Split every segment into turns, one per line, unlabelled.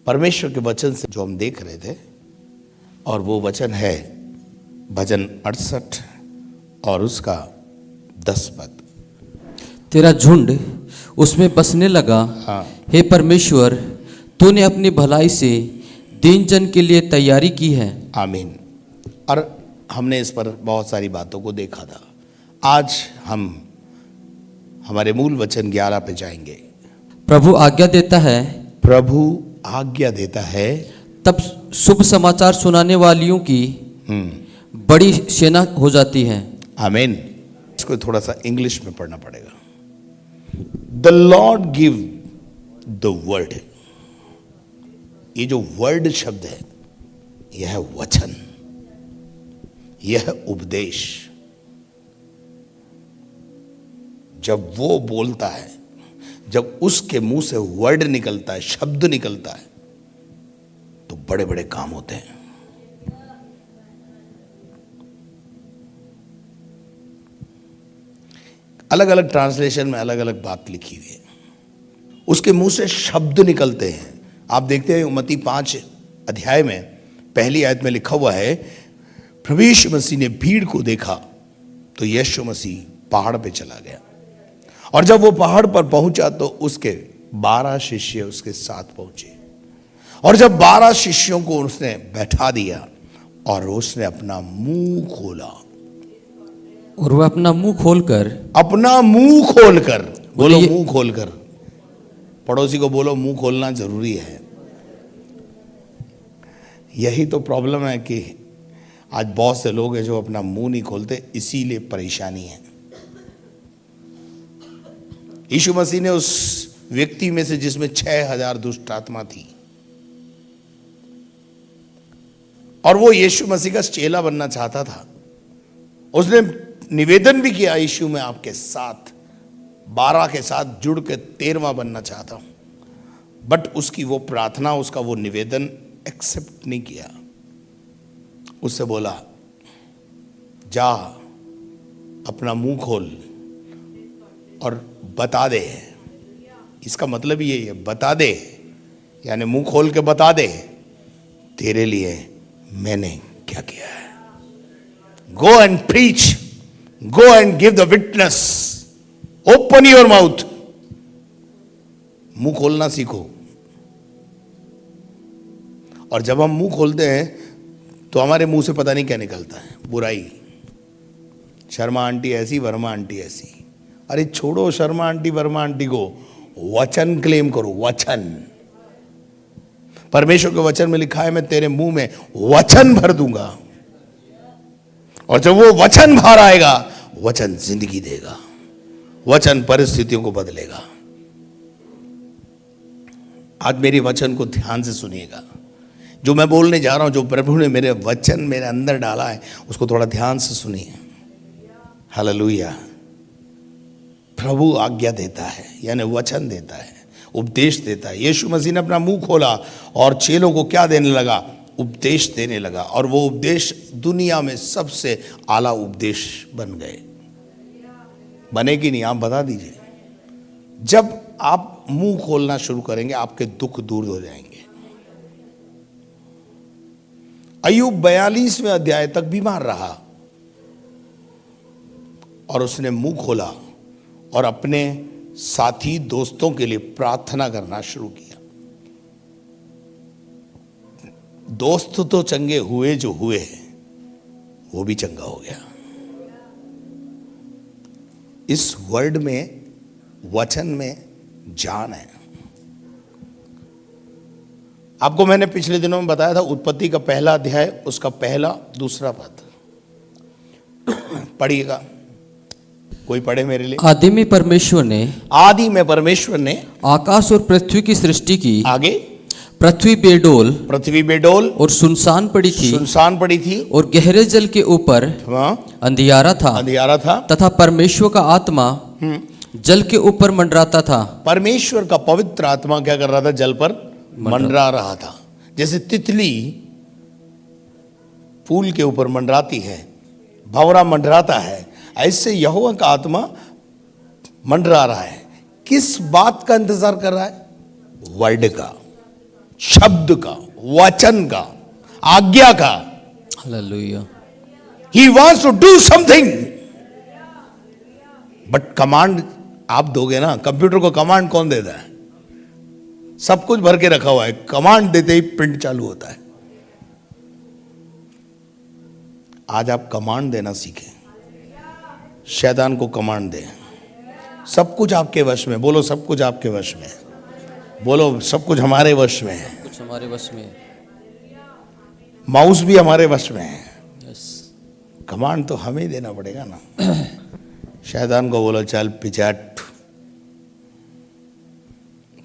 परमेश्वर के वचन से जो हम देख रहे थे, और वो वचन है भजन 68 और उसका 10 पद।
तेरा झुंड उसमें बसने लगा।
हाँ।
हे परमेश्वर, तूने अपनी भलाई से दीन जन के लिए तैयारी की है।
आमीन। और हमने इस पर बहुत सारी बातों को देखा था। आज हम हमारे मूल वचन 11 पे जाएंगे।
प्रभु आज्ञा देता है,
प्रभु आज्ञा देता है,
तब शुभ समाचार सुनाने वालियों की बड़ी सेना हो जाती है।
आमीन। इसको थोड़ा सा इंग्लिश में पढ़ना पड़ेगा। The Lord give the word. ये जो वर्ड शब्द है, यह है वचन, यह है उपदेश। जब वो बोलता है, जब उसके मुंह से वर्ड निकलता है, शब्द निकलता है, तो बड़े बड़े काम होते हैं। अलग अलग ट्रांसलेशन में अलग अलग बात लिखी हुई है। उसके मुंह से शब्द निकलते हैं। आप देखते हैं मत्ती 5 अध्याय में पहली आयत में लिखा हुआ है, प्रभु यीशु मसीह ने भीड़ को देखा तो यीशु मसीह पहाड़ पे चला गया, और जब वो पहाड़ पर पहुंचा तो उसके 12 शिष्य उसके साथ पहुंचे, और जब 12 शिष्यों को उसने बैठा दिया और उसने अपना मुंह खोला,
और वह अपना मुंह खोलकर
बोलो मुंह खोलकर। पड़ोसी को बोलो मुंह खोलना जरूरी है। यही तो प्रॉब्लम है कि आज बहुत से लोग हैं जो अपना मुंह नहीं खोलते, इसीलिए परेशानी है। यीशु मसीह ने उस व्यक्ति में से जिसमें 6000 दुष्ट आत्मा थी, और वो यीशु मसीह का चेला बनना चाहता था, उसने निवेदन भी किया, यीशु मैं आपके साथ 12 के साथ जुड़ के 13वां बनना चाहता हूं, बट उसकी वो प्रार्थना, उसका वो निवेदन एक्सेप्ट नहीं किया। उससे बोला, जा अपना मुंह खोल और बता दे। इसका मतलब ये है, बता दे, यानी मुंह खोल के बता दे तेरे लिए मैंने क्या किया है। Go and preach, go and give the witness, open your mouth. मुंह खोलना सीखो। और जब हम मुंह खोलते हैं तो हमारे मुंह से पता नहीं क्या निकलता है, बुराई। शर्मा आंटी ऐसी, वर्मा आंटी ऐसी। अरे छोड़ो शर्मा आंटी वर्मा आंटी को, वचन क्लेम करो। वचन, परमेश्वर के वचन में लिखा है, मैं तेरे मुंह में वचन भर दूंगा, और जब वो वचन बाहर आएगा, वचन जिंदगी देगा, वचन परिस्थितियों को बदलेगा। आज मेरे वचन को ध्यान से सुनिएगा। जो मैं बोलने जा रहा हूं, जो प्रभु ने मेरे वचन मेरे अंदर डाला है, उसको थोड़ा ध्यान से सुनिए। हालेलुया। प्रभु आज्ञा देता है, यानी वचन देता है, उपदेश देता है। यीशु मसीह ने अपना मुंह खोला और चेलों को क्या देने लगा? उपदेश देने लगा, और वो उपदेश दुनिया में सबसे आला उपदेश बन गए। बने कि नहीं, आप बता दीजिए। जब आप मुंह खोलना शुरू करेंगे, आपके दुख दूर हो जाएंगे। अय्यूब 42वें अध्याय तक बीमार रहा, और उसने मुंह खोला और अपने साथी दोस्तों के लिए प्रार्थना करना शुरू किया। दोस्त तो चंगे हुए जो हुए, वो भी चंगा हो गया। इस वर्ड में, वचन में जान है। आपको मैंने पिछले दिनों में बताया था, उत्पत्ति का पहला अध्याय, उसका पहला दूसरा पद पढ़िएगा। कोई पढ़े मेरे लिए।
आदि में परमेश्वर ने आकाश और पृथ्वी की सृष्टि की।
आगे,
पृथ्वी बेडोल और सुनसान पड़ी थी, और गहरे जल के ऊपर अंधियारा था, तथा परमेश्वर का आत्मा जल के ऊपर मंडराता था।
परमेश्वर का पवित्र आत्मा क्या कर रहा था? जल पर मंडरा रहा था। जैसे तितली फूल के ऊपर मंडराती है, भंवरा मंडराता है, ऐसे यहोवा का आत्मा मंडरा रहा है। किस बात का इंतजार कर रहा है? वर्ड का। शब्द का, वचन का, आज्ञा का।
Hallelujah.
He wants to do something, but command आप दोगे ना। कंप्यूटर को कमांड कौन देता है? सब कुछ भर के रखा हुआ है, कमांड देते ही प्रिंट चालू होता है। आज आप कमांड देना सीखें, शैतान को कमांड दें। सब कुछ आपके वश में, बोलो सब कुछ आपके वश में, बोलो सब कुछ हमारे वश में है।
कुछ हमारे वश में,
माउस भी हमारे वश में है।
यस।
कमांड तो हमें ही देना पड़ेगा ना। शैतान को बोलो चल पिछाट,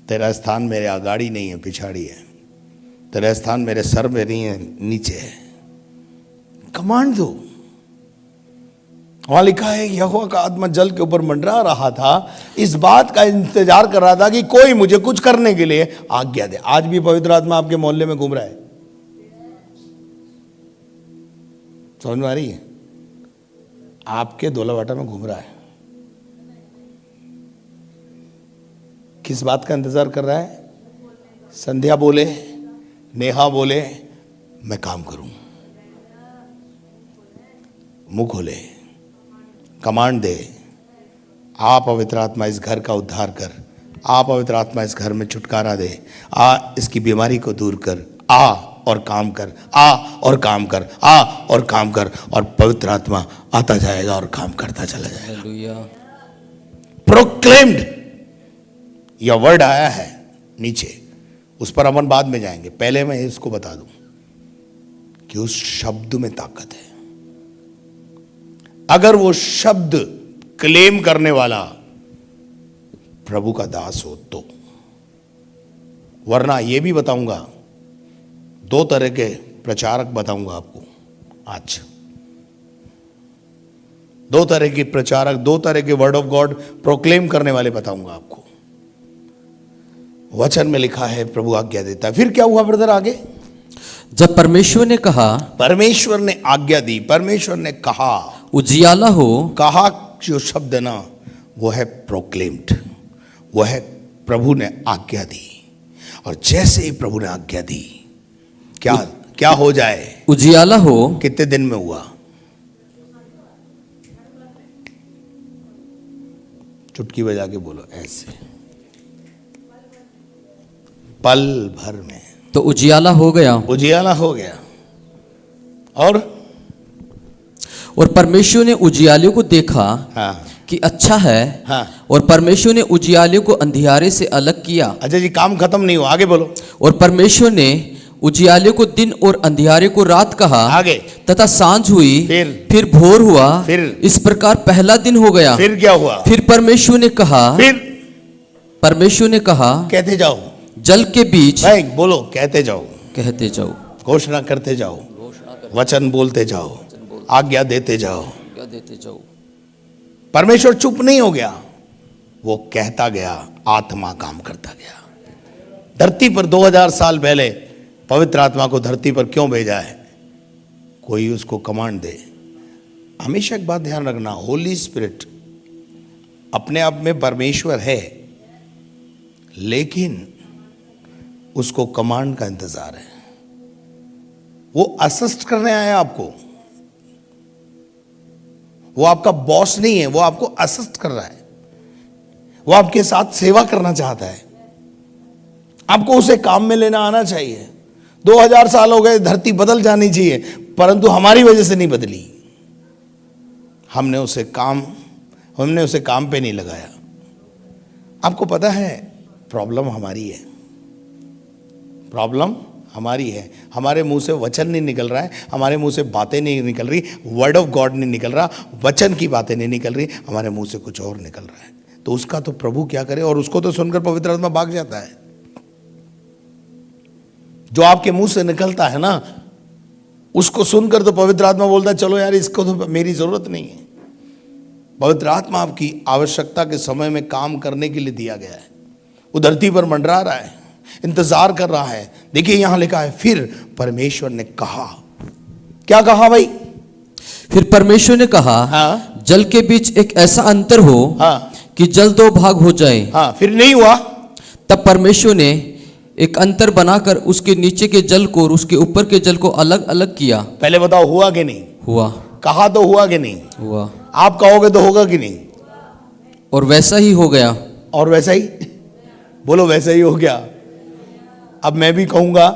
तेरा स्थान मेरे आगाड़ी नहीं है, पिछाड़ी है। तेरा स्थान मेरे सर में नहीं है, नीचे है। कमांड दो। वहां लिखा है यहोवा का आत्मा जल के ऊपर मंडरा रहा था, इस बात का इंतजार कर रहा था कि कोई मुझे कुछ करने के लिए आज्ञा दे। आज भी पवित्र आत्मा आपके मोहल्ले में घूम रहा है, समझ में आ रही है? आपके दोलावाटा में घूम रहा है। किस बात का इंतजार कर रहा है? संध्या बोले, नेहा बोले मैं काम करूं, मुंह खोले, कमांड दे, आ पवित्र आत्मा इस घर का उद्धार कर, आ पवित्र आत्मा इस घर में छुटकारा दे, आ इसकी बीमारी को दूर कर, आ और काम कर, आ और काम कर, आ और काम कर, और पवित्र आत्मा आता जाएगा और काम करता चला जाएगा।
हालेलुया।
प्रोक्लेम्ड, यह वर्ड आया है नीचे, उस पर अपन बाद में जाएंगे। पहले मैं इसको बता दूं कि उस शब्द में ताकत है। अगर वो शब्द क्लेम करने वाला प्रभु का दास हो तो, वरना ये भी बताऊंगा, दो तरह के प्रचारक बताऊंगा आपको आज। दो तरह के प्रचारक, दो तरह के वर्ड ऑफ गॉड प्रोक्लेम करने वाले बताऊंगा आपको। वचन में लिखा है प्रभु आज्ञा देता है। फिर क्या हुआ ब्रदर आगे?
जब परमेश्वर ने कहा,
परमेश्वर ने आज्ञा दी, परमेश्वर ने कहा,
उजियाला हो। कहा
जो शब्द है ना, वो है प्रोक्लेम्ड, वो है प्रभु ने आज्ञा दी। और जैसे ही प्रभु ने आज्ञा दी, क्या क्या हो जाए?
उजियाला हो।
कितने दिन में हुआ? चुटकी बजा के बोलो ऐसे, पल भर में।
तो उजियाला हो गया,
उजियाला हो गया। और
परमेश्वर ने उजियाले को देखा,
हाँ,
कि अच्छा है।
हाँ।
और परमेश्वर ने उजियाले को अंधियारे से अलग किया।
अच्छा जी, काम खत्म नहीं हुआ, आगे बोलो।
और परमेश्वर ने उजियाले को दिन और अंधियारे को रात कहा।
आगे।
तथा सांझ हुई, फिर भोर हुआ,
फिर
इस प्रकार पहला दिन हो गया।
फिर क्या हुआ?
फिर परमेश्वर ने कहा,
कहते जाओ,
जल के बीच,
भाई बोलो, कहते जाओ,
घोषणा
करते जाओ, वचन बोलते जाओ, आज्ञा देते जाओ। परमेश्वर चुप नहीं हो गया, वो कहता गया, आत्मा काम करता गया। धरती पर 2000 साल पहले पवित्र आत्मा को धरती पर क्यों भेजा है? कोई उसको कमांड दे। हमेशा एक बात ध्यान रखना, होली स्पिरिट अपने आप में परमेश्वर है, लेकिन उसको कमांड का इंतजार है। वो असिस्ट करने आया आपको, वो आपका बॉस नहीं है, वो आपको असिस्ट कर रहा है। वो आपके साथ सेवा करना चाहता है, आपको उसे काम में लेना आना चाहिए। 2000 साल हो गए, धरती बदल जानी चाहिए, परंतु हमारी वजह से नहीं बदली। हमने उसे काम पे नहीं लगाया। आपको पता है, प्रॉब्लम हमारी है, प्रॉब्लम हमारी है। हमारे मुंह से वचन नहीं निकल रहा है, हमारे मुंह से बातें नहीं निकल रही, वर्ड ऑफ गॉड नहीं निकल रहा, वचन की बातें नहीं निकल रही, हमारे मुंह से कुछ और निकल रहा है। तो उसका तो प्रभु क्या करे? और उसको तो सुनकर पवित्र आत्मा भाग जाता है। जो आपके मुंह से निकलता है ना, उसको सुनकर तो पवित्र आत्मा बोलता है, चलो यार, इसको तो मेरी जरूरत नहीं है। पवित्र आत्मा आपकी आवश्यकता के समय में काम करने के लिए दिया गया है। वो धरती पर मंडरा रहा है, इंतजार कर रहा है। देखिए यहां लिखा है, फिर परमेश्वर ने कहा। क्या कहा भाई?
फिर परमेश्वर ने कहा,
हाँ,
जल के बीच एक ऐसा अंतर हो,
हाँ,
कि जल 2 भाग हो जाए।
हाँ, फिर नहीं हुआ।
तब परमेश्वर ने एक अंतर बनाकर उसके नीचे के जल को और उसके ऊपर के जल को अलग अलग किया।
पहले बताओ हुआ कि नहीं
हुआ?
कहा तो हुआ कि नहीं
हुआ।
आप कहोगे तो होगा कि नहीं?
और वैसा ही हो गया।
और वैसा ही बोलो, वैसा ही हो गया। अब मैं भी कहूंगा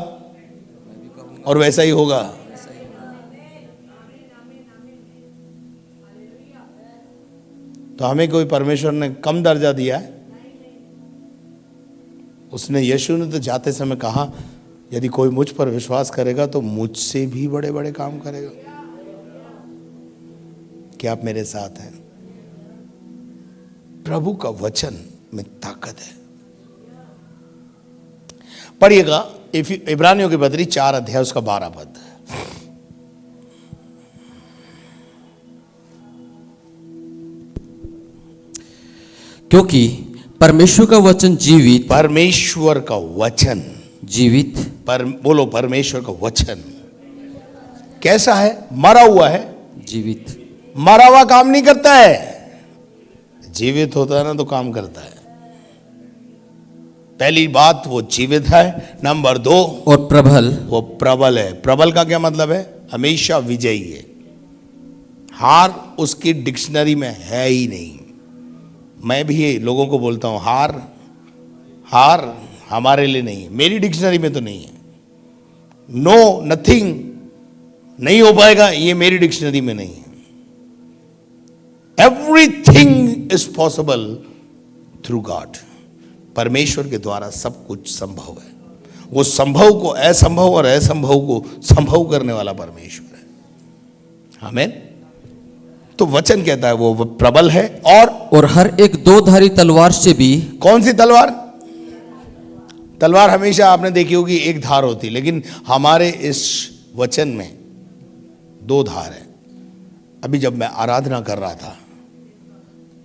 और वैसा ही होगा। तो हमें कोई परमेश्वर ने कम दर्जा दिया है? उसने, यीशु ने तो जाते समय कहा, यदि कोई मुझ पर विश्वास करेगा तो मुझसे भी बड़े बड़े काम करेगा। क्या आप मेरे साथ हैं? प्रभु का वचन में ताकत है। पढ़िएगा इब्रानियों की पत्री 4 अध्याय उसका 12 पद।
क्योंकि परमेश्वर का वचन जीवित,
परमेश्वर का वचन
जीवित,
बोलो परमेश्वर का वचन कैसा है? मरा हुआ है।
जीवित।
मरा हुआ काम नहीं करता है, जीवित होता है ना तो काम करता है। पहली बात वो जीवित है। नंबर 2,
और प्रबल,
वो प्रबल है। प्रबल का क्या मतलब है? हमेशा विजयी है। हार उसकी डिक्शनरी में है ही नहीं। मैं भी ये लोगों को बोलता हूं, हार हमारे लिए नहीं है, मेरी डिक्शनरी में तो नहीं है। नो, नथिंग, नहीं हो पाएगा, ये मेरी डिक्शनरी में नहीं है। Everything is possible through God. परमेश्वर के द्वारा सब कुछ संभव है। वो संभव को असंभव और असंभव को संभव करने वाला परमेश्वर है। आमीन। तो वचन कहता है वो प्रबल है और
हर एक दो धारी तलवार से भी। कौन सी तलवार?
तलवार हमेशा आपने देखी होगी एक धार होती, लेकिन हमारे इस वचन में 2 धार है। अभी जब मैं आराधना कर रहा था,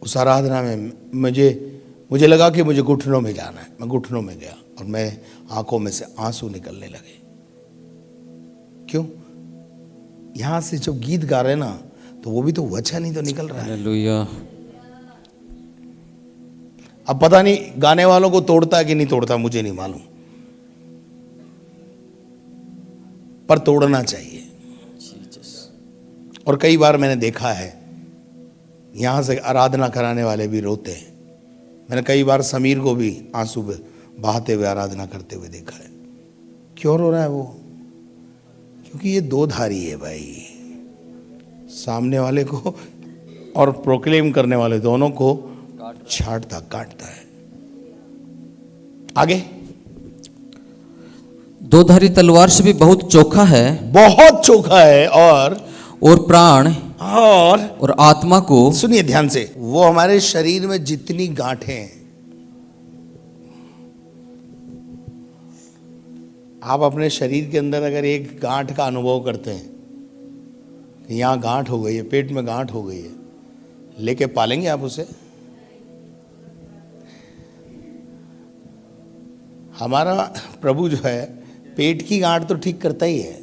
उस आराधना में मुझे लगा कि मुझे घुटनों में जाना है। मैं घुटनों में गया और मैं आंखों में से आंसू निकलने लगे। क्यों? यहां से जब गीत गा रहे ना, तो वो भी तो वचन ही तो निकल रहा है।
हालेलुया।
अब पता नहीं गाने वालों को तोड़ता है कि नहीं तोड़ता, मुझे नहीं मालूम, पर तोड़ना चाहिए। और कई बार मैंने देखा है यहां से आराधना कराने वाले भी रोते हैं। मैंने कई बार समीर को भी आंसू बहाते हुए आराधना करते हुए देखा है। क्यों रो रहा है वो? क्योंकि ये 2 धारी है भाई। सामने वाले को और प्रोक्लेम करने वाले दोनों को छाटता काटता है। आगे,
2 धारी तलवार से भी बहुत चोखा है,
बहुत चोखा है, और
प्राण और आत्मा को।
सुनिए ध्यान से, वो हमारे शरीर में जितनी गांठें हैं, आप अपने शरीर के अंदर अगर एक गांठ का अनुभव करते हैं, यहां गांठ हो गई है, पेट में गांठ हो गई है, लेके पालेंगे आप उसे? हमारा प्रभु जो है पेट की गांठ तो ठीक करता ही है,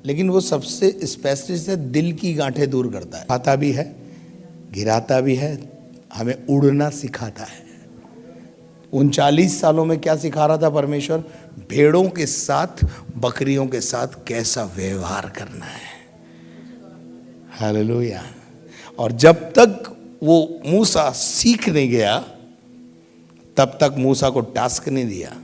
लेकिन वो सबसे स्पेशलिस्ट है, दिल की गांठें दूर करता है। खाता भी है, गिराता भी है, हमें उड़ना सिखाता है। 39 सालों में क्या सिखा रहा था परमेश्वर? भेड़ों के साथ, बकरियों के साथ कैसा व्यवहार करना है। हालेलुया। और जब तक वो मूसा सीख नहीं गया, तब तक मूसा को टास्क नहीं दिया।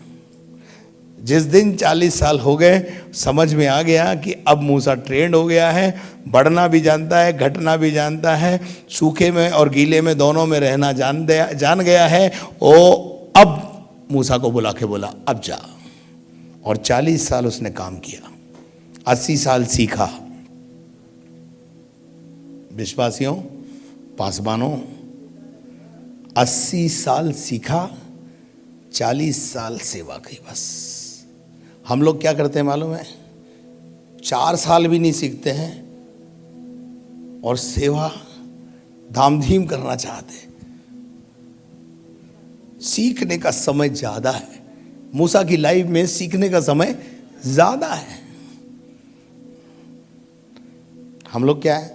जिस दिन 40 साल हो गए, समझ में आ गया कि अब मूसा ट्रेंड हो गया है, बढ़ना भी जानता है, घटना भी जानता है, सूखे में और गीले में दोनों में रहना जान गया है। वो अब मूसा को बुला के बोला, अब जा। और 40 साल उसने काम किया, 80 साल सीखा। विश्वासियों, पासवानों, 80 साल सीखा, 40 साल सेवा की। बस हम लोग क्या करते हैं मालूम है? 4 साल भी नहीं सीखते हैं और सेवा धामधीम करना चाहते हैं। सीखने का समय ज्यादा है। मूसा की लाइफ में सीखने का समय ज्यादा है। हम लोग क्या है?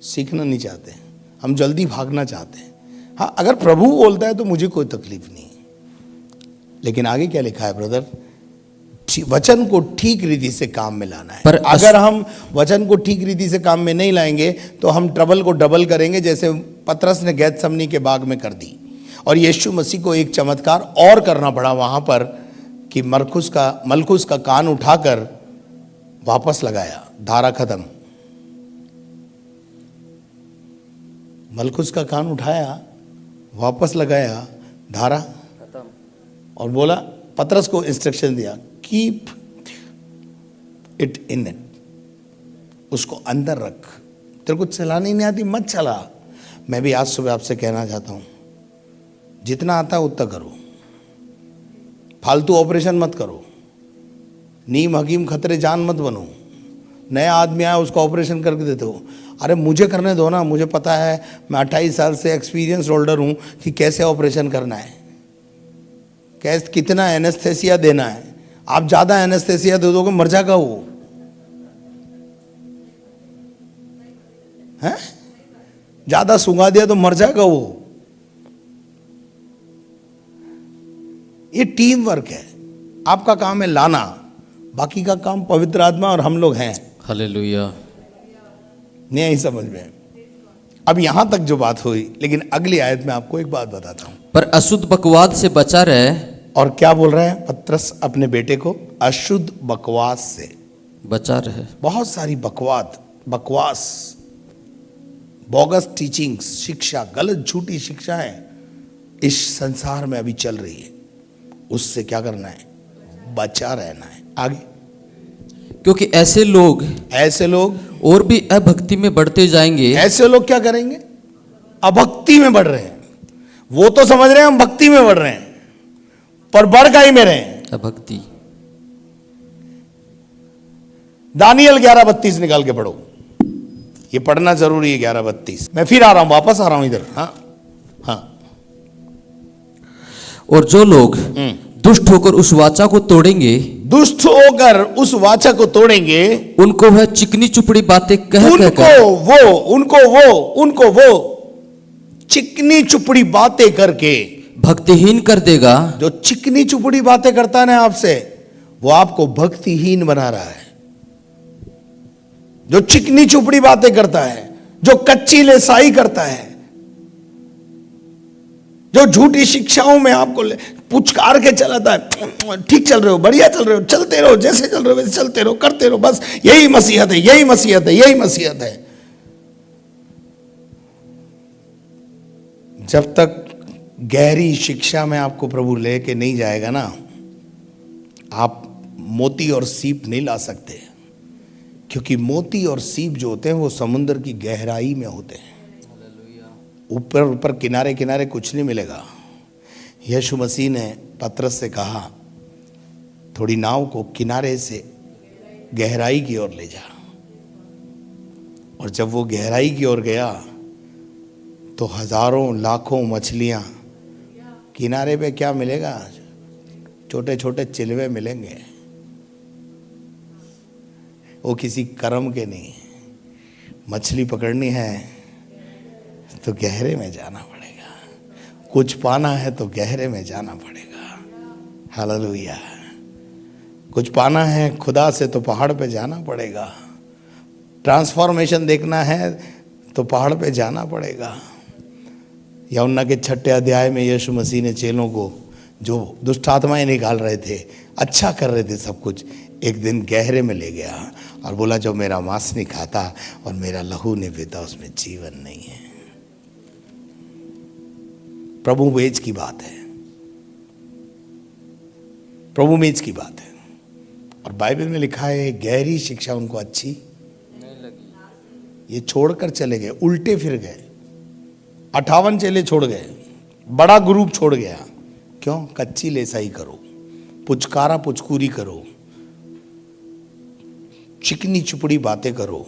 सीखना नहीं चाहते हैं, हम जल्दी भागना चाहते हैं। हाँ, अगर प्रभु बोलता है तो मुझे कोई तकलीफ नहीं, लेकिन आगे क्या लिखा है ब्रदर? वचन को ठीक रीति से काम में लाना है।
पर
अगर हम वचन को ठीक रीति से काम में नहीं लाएंगे तो हम ट्रबल को डबल करेंगे, जैसे पतरस ने गेतसमनी के बाग में कर दी। और यीशु मसीह को एक चमत्कार और करना पड़ा वहां पर कि मलखुस का कान उठाकर वापस लगाया, धारा खत्म। मलखुस का कान उठाया, वापस लगाया, धारा खत्म। और बोला, पतरस को इंस्ट्रक्शन दिया, कीप इट इन इट, उसको अंदर रख। तेरे को चलानी नहीं आती, मत चला। मैं भी आज सुबह आपसे कहना चाहता हूं, जितना आता है उतना करो, फालतू ऑपरेशन मत करो, नीम हकीम खतरे जान मत बनो। नया आदमी आया उसको ऑपरेशन करके देते हो। अरे मुझे करने दो ना, मुझे पता है, मैं 28 साल से एक्सपीरियंस होल्डर हूं कि कैसे ऑपरेशन करना है, कैसे कितना एनेस्थेसिया देना है। आप ज्यादा एनेस्थेसिया दे दोगे मर जाएगा वो, है? ज्यादा सुंगा दिया तो मर जाएगा वो। ये टीम वर्क है। आपका काम है लाना, बाकी का काम पवित्र आत्मा और हम लोग हैं।
हालेलुया।
नहीं आई समझ में? अब यहां तक जो बात हुई, लेकिन अगली आयत में आपको एक बात बताता हूं।
पर अशुद्ध बकवाद से बचा रहे।
और क्या बोल रहे हैं पतरस अपने बेटे को? अशुद्ध बकवास से
बचा रहे।
बहुत सारी बकवास, बोगस टीचिंग्स, शिक्षा, गलत झूठी शिक्षाएं इस संसार में अभी चल रही है। उससे क्या करना है? बचा रहना है। आगे,
क्योंकि ऐसे लोग और भी अभक्ति में बढ़ते जाएंगे।
ऐसे लोग क्या करेंगे? अभक्ति में बढ़ रहे हैं। वो तो समझ रहे हैं हम भक्ति में बढ़ रहे हैं, पर बढ़ का ही में रहे हैं
अभक्ति।
दानियल 11:32 निकाल के पढ़ो, ये पढ़ना जरूरी है। 11:32 मैं फिर आ रहा हूं, वापस आ रहा हूं इधर। हाँ हाँ।
और जो लोग दुष्ट होकर उस वाचा को तोड़ेंगे,
उनको
वह चिकनी चुपड़ी बातें
उनको वो चिकनी चुपड़ी बातें करके
भक्तिहीन कर देगा।
जो चिकनी चुपड़ी बातें करता है ना आपसे, वो आपको भक्तिहीन बना रहा है। जो चिकनी चुपड़ी बातें करता है, जो कच्ची लेसाई करता है, जो झूठी शिक्षाओं में आपको पुचकार के चलाता है, ठीक चल रहे हो, बढ़िया चल रहे हो, चलते रहो, जैसे चल रहे हो वैसे चलते रहो, करते रहो, बस यही मसीहत है, यही मसीहत है, यही मसीहत है। जब तक गहरी शिक्षा में आपको प्रभु लेके नहीं जाएगा ना, आप मोती और सीप नहीं ला सकते। क्योंकि मोती और सीप जो होते हैं वो समुद्र की गहराई में होते हैं। ऊपर ऊपर किनारे किनारे कुछ नहीं मिलेगा। यीशु मसीह ने पतरस से कहा, थोड़ी नाव को किनारे से गहराई की ओर ले जा। और जब वो गहराई की ओर गया तो हजारों लाखों मछलियां, किनारे पे क्या मिलेगा? छोटे छोटे चिलवे मिलेंगे। वो किसी कर्म के नहीं। मछली पकड़नी है तो गहरे में जाना पड़ेगा, कुछ पाना है तो गहरे में जाना पड़ेगा। हालेलुया। कुछ पाना है खुदा से तो पहाड़ पे जाना पड़ेगा। ट्रांसफॉर्मेशन देखना है तो पहाड़ पे जाना पड़ेगा। यूहन्ना के 6 अध्याय में यीशु मसीह ने चेलों को, जो दुष्ट आत्माएं निकाल रहे थे, अच्छा कर रहे थे सब कुछ, एक दिन गहरे में ले गया और बोला, जो मेरा मांस नहीं खाता और मेरा लहू नहीं पीता उसमें जीवन नहीं है। प्रभु मेज की बात है, प्रभु मेज की बात है। और बाइबल में लिखा है गहरी शिक्षा उनको अच्छी नहीं लगी, ये छोड़कर चले गए, उल्टे फिर गए। 58 चेले छोड़ गए, बड़ा ग्रुप छोड़ गया। क्यों? कच्ची लेसाई करो, पुचकारा पुचकूरी करो, चिकनी चुपड़ी बातें करो।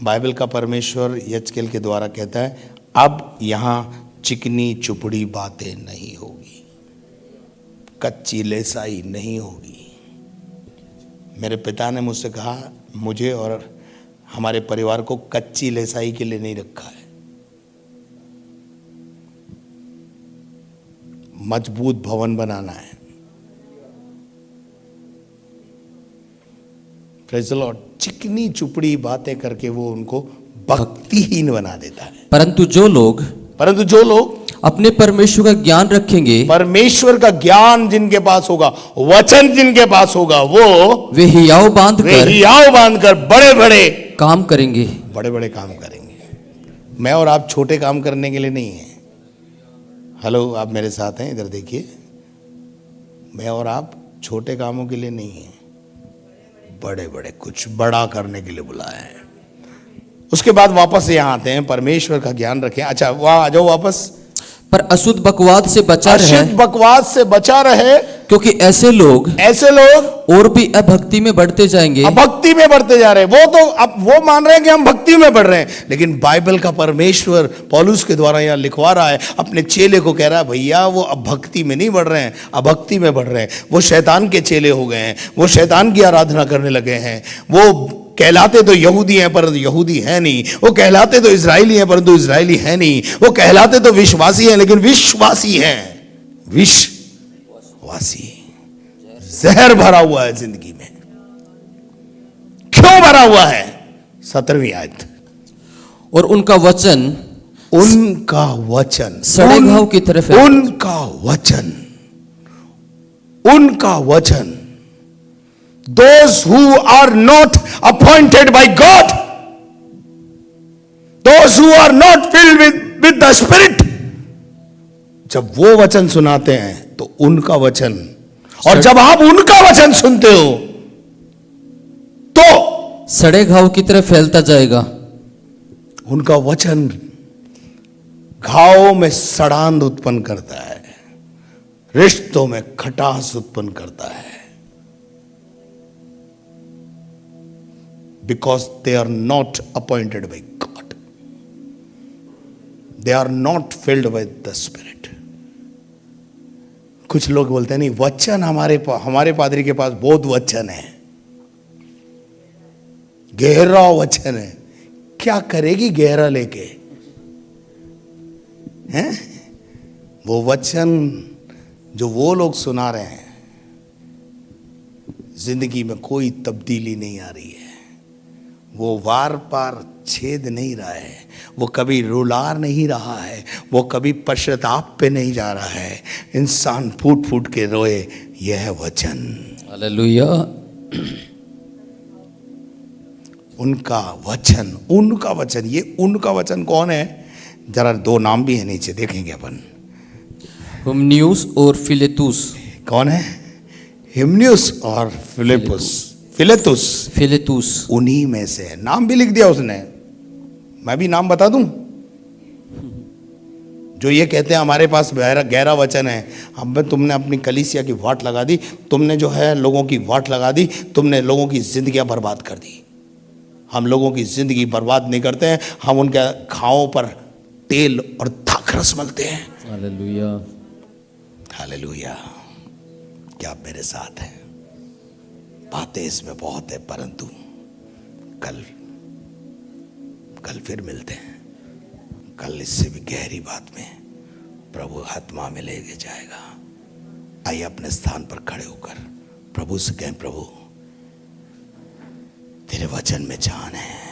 बाइबल का परमेश्वर यजकेल के द्वारा कहता है, अब यहां चिकनी चुपड़ी बातें नहीं होगी, कच्ची लेसाई नहीं होगी। मेरे पिता ने मुझसे कहा, मुझे और हमारे परिवार को कच्ची लेसाई के लिए नहीं रखा है। मजबूत भवन बनाना है। Praise the Lord. चिकनी चुपड़ी बातें करके वो उनको भक्तिहीन बना देता है।
परंतु जो लोग अपने परमेश्वर का ज्ञान रखेंगे,
परमेश्वर का ज्ञान जिनके पास होगा, वचन जिनके पास होगा,
वे हियाव बांधकर
बड़े बड़े
काम करेंगे।
बड़े बड़े काम करेंगे। मैं और आप छोटे काम करने के लिए नहीं है। हेलो, आप मेरे साथ हैं? इधर देखिए, मैं और आप छोटे कामों के लिए नहीं है, बड़े बड़े कुछ बड़ा करने के लिए बुलाया है। उसके बाद वापस यहाँ आते हैं, परमेश्वर का ज्ञान रखें। अच्छा, वहां आ जाओ वापस।
पर अशुद्ध बकवाद से बचा
रहे,
क्योंकि ऐसे लोग और भी अभक्ति में बढ़ते जाएंगे।
अभक्ति में बढ़ते जा रहे हैं। वो तो अब वो मान रहे हैं कि हम भक्ति में बढ़ रहे हैं, लेकिन बाइबल का परमेश्वर पौलुस के द्वारा यहाँ लिखवा रहा है, अपने चेले को कह रहा है, भैया वो अभक्ति में नहीं बढ़ रहे हैं, अभक्ति में बढ़ रहे हैं। वो शैतान के चेले हो गए हैं, वो शैतान की आराधना करने लगे हैं। वो कहलाते तो यहूदी हैं परंतु यहूदी है नहीं, वो कहलाते तो इजराइली हैं परंतु इजराइली है नहीं, वो कहलाते तो विश्वासी हैं लेकिन विश्वासी हैं, विश्वासी। जहर भरा हुआ है जिंदगी में। क्यों भरा हुआ है? 17वीं आयत।
और उनका वचन सड़े घाव की तरफ है।
उनका वचन those who are not appointed by God, those who are not filled with the Spirit, जब वो वचन सुनाते हैं तो उनका वचन, और जब आप उनका वचन सुनते हो तो
सड़े घाव की तरफ फैलता जाएगा।
उनका वचन घाव में सड़ांध उत्पन्न करता है, रिश्तों में खटास उत्पन्न करता है। Because they are not appointed by God, they are not filled with the Spirit. कुछ लोग बोलते हैं नहीं, वचन हमारे पादरी के पास बहुत वचन है, गहरा वचन है। क्या करेगी गहरा लेके? हैं? वो वचन जो वो लोग सुना रहे हैं, जिंदगी में कोई तब्दीली नहीं आ रही है, वो वार पार छेद नहीं रहा है, वो कभी रुला नहीं रहा है, वो कभी पश्चाताप पे नहीं जा रहा है। इंसान फूट फूट के रोए, यह वचन।
हालेलुया।
उनका वचन, ये उनका वचन कौन है? जरा 2 नाम भी है नीचे, देखेंगे अपन।
हिमनियुस और फिलेतुस।
कौन है? हिमनियुस और फिलेतुस उन्हीं में से है। नाम भी लिख दिया उसने। मैं भी नाम बता दूं? जो ये कहते हैं हमारे पास गहरा वचन है, अब तुमने अपनी कलीसिया की वाट लगा दी, तुमने जो है लोगों की वाट लगा दी, तुमने लोगों की जिंदगियां बर्बाद कर दी। हम लोगों की जिंदगी बर्बाद नहीं करते हैं, हम उनके घावों पर तेल और दाखरस मलते हैं।
Hallelujah,
hallelujah. क्या आप मेरे साथ हैं? बातें इसमें बहुत है, परंतु कल फिर मिलते हैं। कल इससे भी गहरी बात में प्रभु आत्मा में लेके जाएगा। आइए अपने स्थान पर खड़े होकर प्रभु से कहें, प्रभु तेरे वचन में जान है।